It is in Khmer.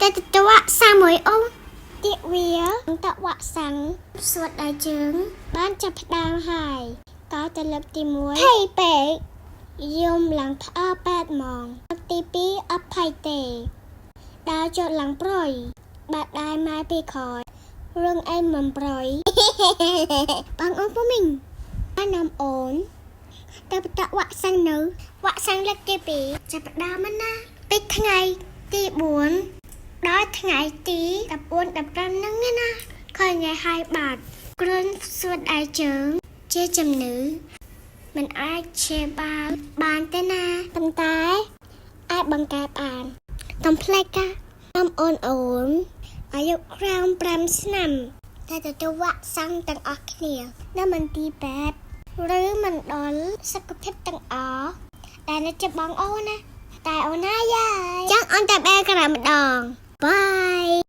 តែតវ៉ាក់សាមួយអូទាកវាតវ៉ាក់សាំងសួតដៃជើងបានចាប់ផ្ដើមហើយក៏ទៅលើកទី1ហេពេកយំឡើងផ្អើប៉ែតហ្មងទី2អភ័យទេដើរចុះឡើងប្រុយបាត់ដែរម៉ែពីក្រោយរឿងអីមិនប្រុយបងអូនពូមីងបាននាំអូនទៅបតវ៉ាក់សាំងនៅវ៉ាក់សាំងលើកទី2ចាប់ផ្ដើមណាពីថ្ងៃទី4ដល់ថ្ងៃទី14 15ហ្នឹងណាឃើញថ្ងៃហើយបាទគ្រុនសួតដៃជើងជាជំនឿមិនអាចជាបានទេណាប៉ុន្តែអាចបង្កើតបានកំភ្លេចកានាំអូនអាយុក្រោម5ឆ្នាំតែទទួលវ៉ាក់សាំងទាំងអស់គ្នានៅមន្ទីរពេទ្យឬមណ្ឌលសុខភាពទាំងអស់ដែលនៅជាបងអូនណាតែអូនណាយាយចឹងអូនតែបែរក្រៅម្ដង